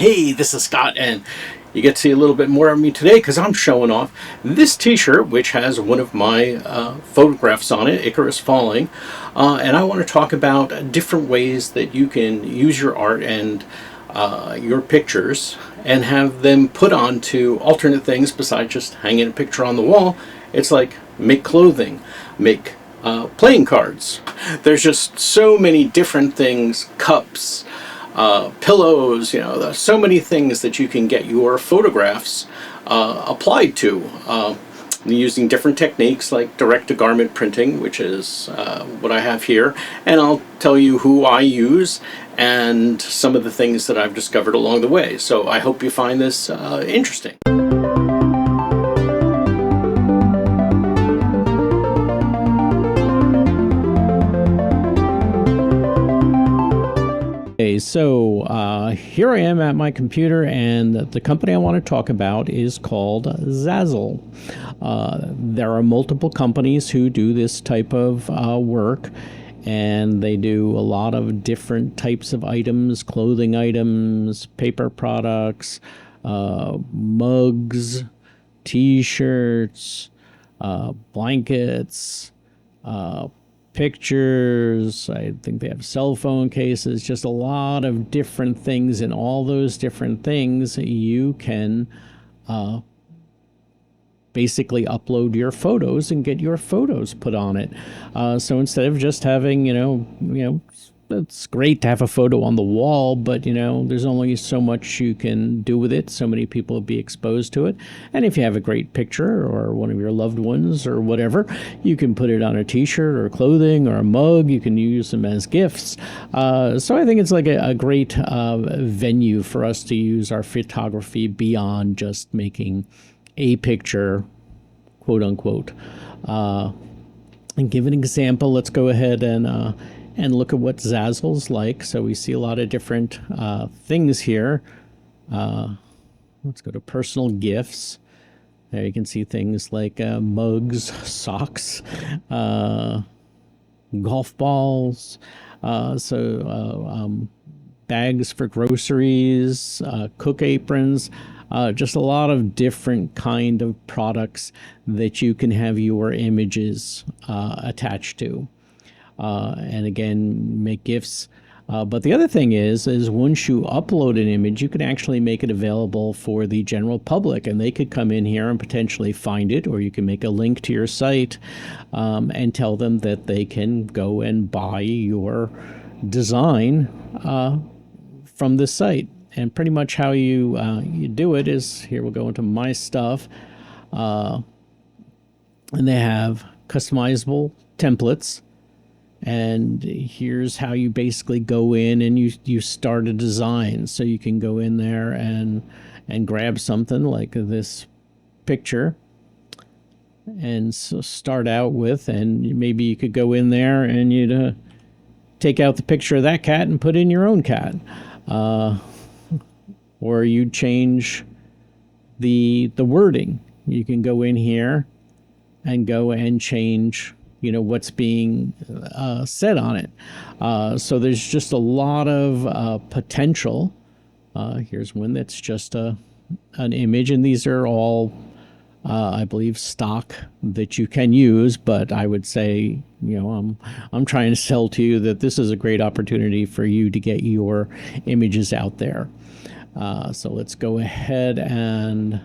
Hey, this is Scott, and you get to see a little bit more of me today because I'm showing off this t-shirt, which has one of my photographs on it, Icarus Falling, and I want to talk about different ways that you can use your art and your pictures and have them put onto alternate things besides just hanging a picture on the wall. It's like make clothing, make playing cards. There's just so many different things, cups, pillows, there's so many things that you can get your photographs applied to using different techniques like direct-to-garment printing, which is what I have here, and I'll tell you who I use and some of the things that I've discovered along the way. So I hope you find this interesting. So here I am at my computer, and the company I want to talk about is called Zazzle. There are multiple companies who do this type of work, and they do a lot of different types of items, clothing items, paper products, mugs, t-shirts, blankets, pictures. I think they have cell phone cases, just a lot of different things, and all those different things you can basically upload your photos and get your photos put on it. So instead of just having, it's great to have a photo on the wall, but there's only so much you can do with it. So many people will be exposed to it. And if you have a great picture or one of your loved ones or whatever, you can put it on a t-shirt or clothing or a mug. You can use them as gifts. So I think it's like a great venue for us to use our photography beyond just making a picture, quote unquote. And give an example. Let's go ahead and look at what Zazzle's like. So we see a lot of different things here. Let's go to personal gifts. There you can see things like mugs, socks, golf balls, bags for groceries, cook aprons, just a lot of different kind of products that you can have your images attached to. And again, make gifts. But the other thing is once you upload an image, you can actually make it available for the general public, and they could come in here and potentially find it, or you can make a link to your site and tell them that they can go and buy your design from this site. And pretty much how you do it is, here we'll go into my stuff, and they have customizable templates. And here's how you basically go in and you start a design. So you can go in there and grab something like this picture and so start out with, and maybe you could go in there and you'd take out the picture of that cat and put in your own cat. Or you change the wording. You can go in here and go and change what's being said on it. So there's just a lot of potential. Here's one that's just an image, and these are all, I believe, stock that you can use. But I would say, I'm trying to sell to you that this is a great opportunity for you to get your images out there. So let's go ahead and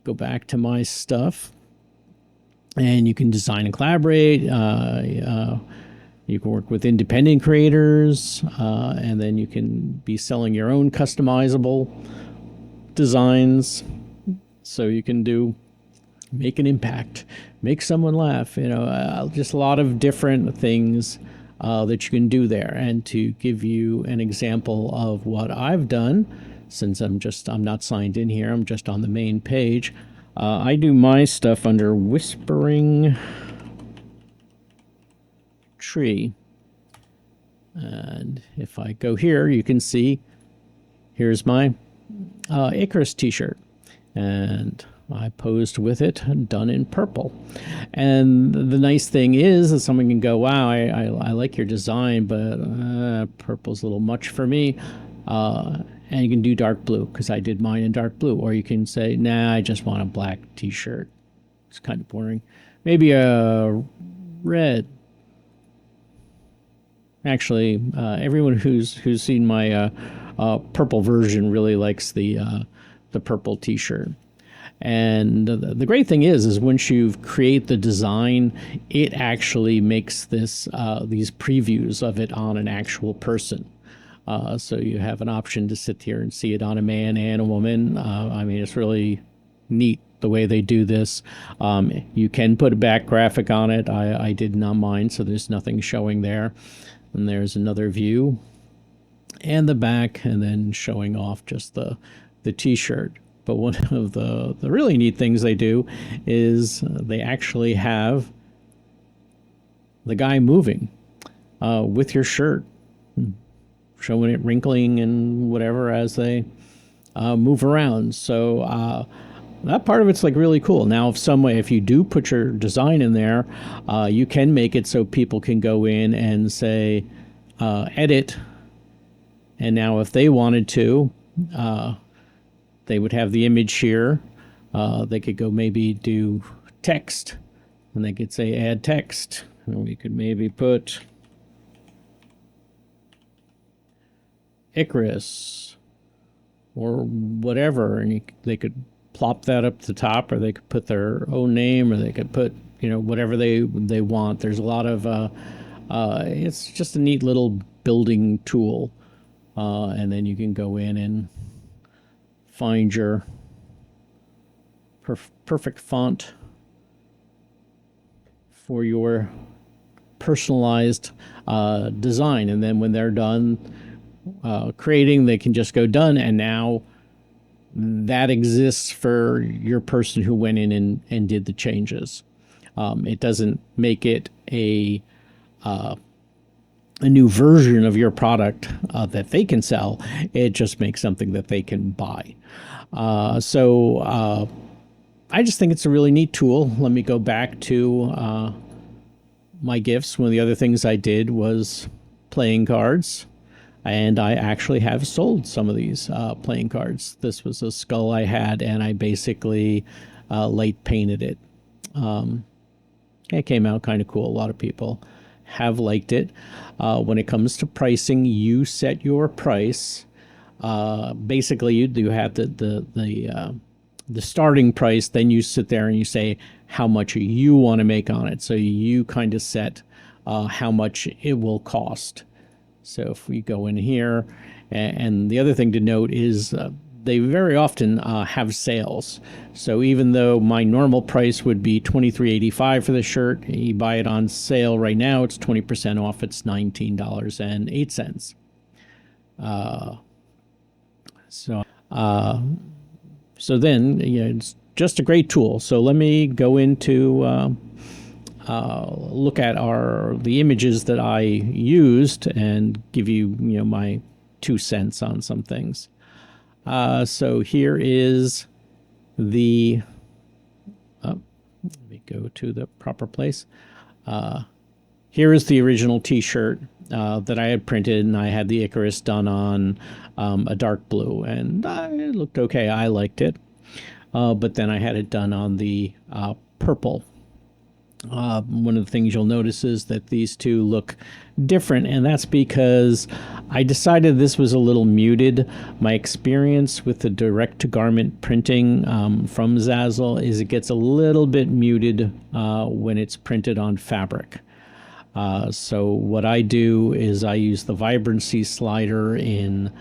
go back to my stuff. And you can design and collaborate. You can work with independent creators, and then you can be selling your own customizable designs. So you can make an impact, make someone laugh. Just a lot of different things that you can do there. And to give you an example of what I've done, since I'm not signed in here, I'm just on the main page. I do my stuff under Whispering Tree. And if I go here, you can see, here's my Icarus t-shirt. And I posed with it, done in purple. And the nice thing is that someone can go, wow, I like your design, but purple's a little much for me. And you can do dark blue because I did mine in dark blue. Or you can say, nah, I just want a black t-shirt. It's kind of boring. Maybe a red. Actually, everyone who's seen my purple version really likes the purple t-shirt. And the great thing is once you've created the design, it actually makes these previews of it on an actual person. So you have an option to sit here and see it on a man and a woman. I mean, it's really neat the way they do this. You can put a back graphic on it. I did not mine, so there's nothing showing there. And there's another view and the back, and then showing off just the t-shirt. But one of the really neat things they do is they actually have the guy moving with your shirt, showing it wrinkling and whatever as they move around. So that part of it's like really cool. Now, if you do put your design in there, you can make it so people can go in and say, edit. And now if they wanted to, they would have the image here. They could go maybe do text, and they could say add text. And we could maybe put Icarus or whatever, and they could plop that up to the top, or they could put their own name, or they could put whatever they want. There's a lot of it's just a neat little building tool, and then you can go in and find your perfect font for your personalized design. And then when they're done creating, they can just go done, and now that exists for your person who went in and did the changes. It doesn't make it a new version of your product that they can sell. It just makes something that they can buy. So I just think it's a really neat tool. Let me go back to my gifts. One of the other things I did was playing cards. And I actually have sold some of these playing cards. This was a skull I had, and I basically light painted it. It came out kind of cool. A lot of people have liked it. When it comes to pricing, you set your price. Basically, you have the starting price. Then you sit there and you say how much you want to make on it. So you kind of set how much it will cost. So if we go in here, and the other thing to note is they very often have sales. So even though my normal price would be $23.85 for the shirt, you buy it on sale right now, it's 20% off. It's $19.08. So then it's just a great tool. So let me go into look at the images that I used and give you my 2 cents on some things. So here is the let me go to the proper place. Here is the original t-shirt that I had printed, and I had the Icarus done on a dark blue, and it looked okay. I liked it, but then I had it done on the purple. One of the things you'll notice is that these two look different, and that's because I decided this was a little muted. My experience with the direct-to-garment printing from Zazzle is it gets a little bit muted when it's printed on fabric. So what I do is I use the vibrancy slider in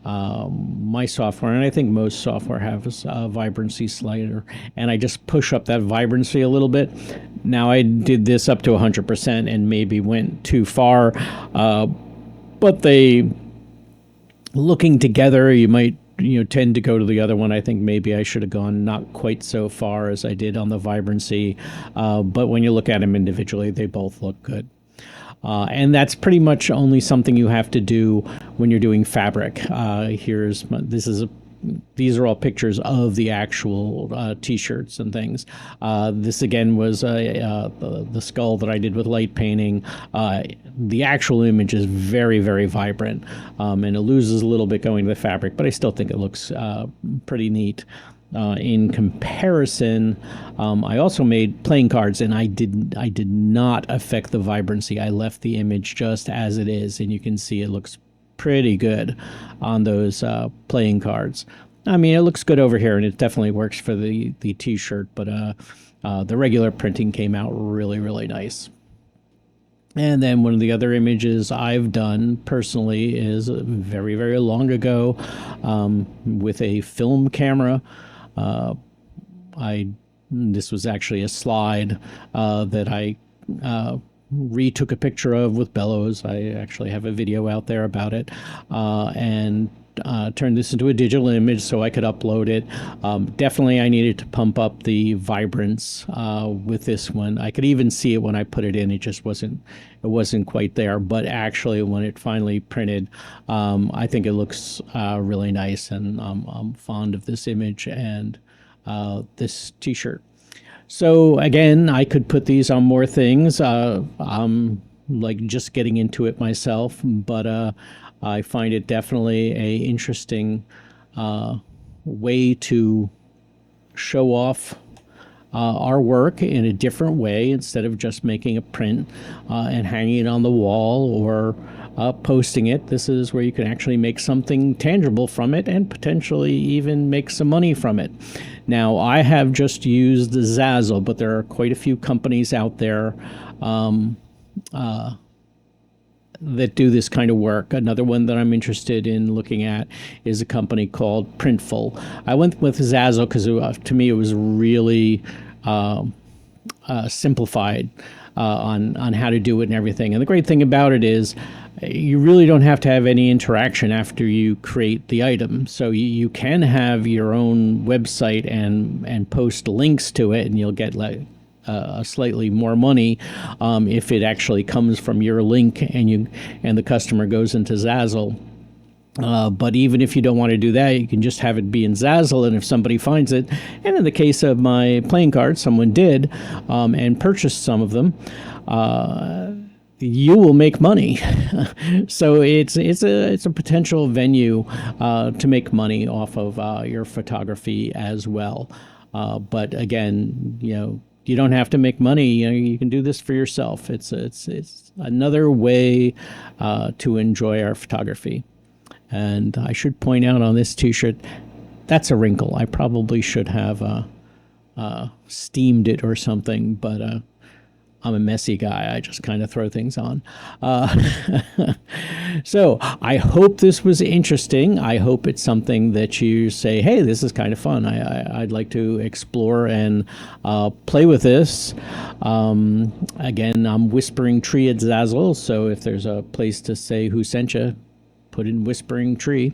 my software, and I think most software has a vibrancy slider, and I just push up that vibrancy a little bit. Now I did this up to 100% and maybe went too far, but looking together, you might tend to go to the other one. I think maybe I should have gone not quite so far as I did on the vibrancy, but when you look at them individually, they both look good. And that's pretty much only something you have to do when you're doing fabric. This is these are all pictures of the actual t-shirts and things. This again was the skull that I did with light painting. The actual image is very, very vibrant, and it loses a little bit going to the fabric, but I still think it looks pretty neat. In comparison, I also made playing cards, and I did not affect the vibrancy. I left the image just as it is, and you can see it looks pretty good on those playing cards. I mean, it looks good over here, and it definitely works for the t-shirt, but the regular printing came out really, really nice. And then one of the other images I've done personally is very, very long ago with a film camera. This was actually a slide that I retook a picture of with bellows. I actually have a video out there about it, and turned this into a digital image so I could upload it. Definitely I needed to pump up the vibrance with this one. I could even see it when I put it in. It just wasn't quite there, but actually when it finally printed, I think it looks really nice, and I'm fond of this image and this t-shirt. So again, I could put these on more things. I'm like just getting into it myself, but I find it definitely a interesting way to show off our work in a different way, instead of just making a print and hanging it on the wall or posting it. This is where you can actually make something tangible from it, and potentially even make some money from it. Now, I have just used the Zazzle, but there are quite a few companies out there that do this kind of work. Another one that I'm interested in looking at is a company called Printful. I went with Zazzle because to me it was really simplified on how to do it and everything. And the great thing about it is you really don't have to have any interaction after you create the item. So you can have your own website and post links to it, and you'll get like slightly more money if it actually comes from your link and the customer goes into Zazzle. But even if you don't want to do that, you can just have it be in Zazzle, and if somebody finds it, and in the case of my playing cards, someone did and purchased some of them, you will make money. So it's a potential venue to make money off of your photography as well. But again, you don't have to make money. You can do this for yourself. It's another way to enjoy our photography. And I should point out on this t-shirt, that's a wrinkle. I probably should have steamed it or something, but I'm a messy guy. I just kind of throw things on. So I hope this was interesting. I hope it's something that you say, hey, this is kind of fun. I'd like to explore and play with this. Again, I'm Whispering Tree at Zazzle, so if there's a place to say who sent you, put in Whispering Tree.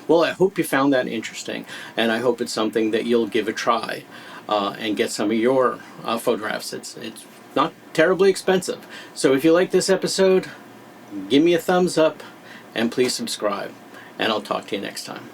Well, I hope you found that interesting, and I hope it's something that you'll give a try and get some of your photographs. It's not terribly expensive. So if you like this episode, give me a thumbs up and please subscribe, and I'll talk to you next time.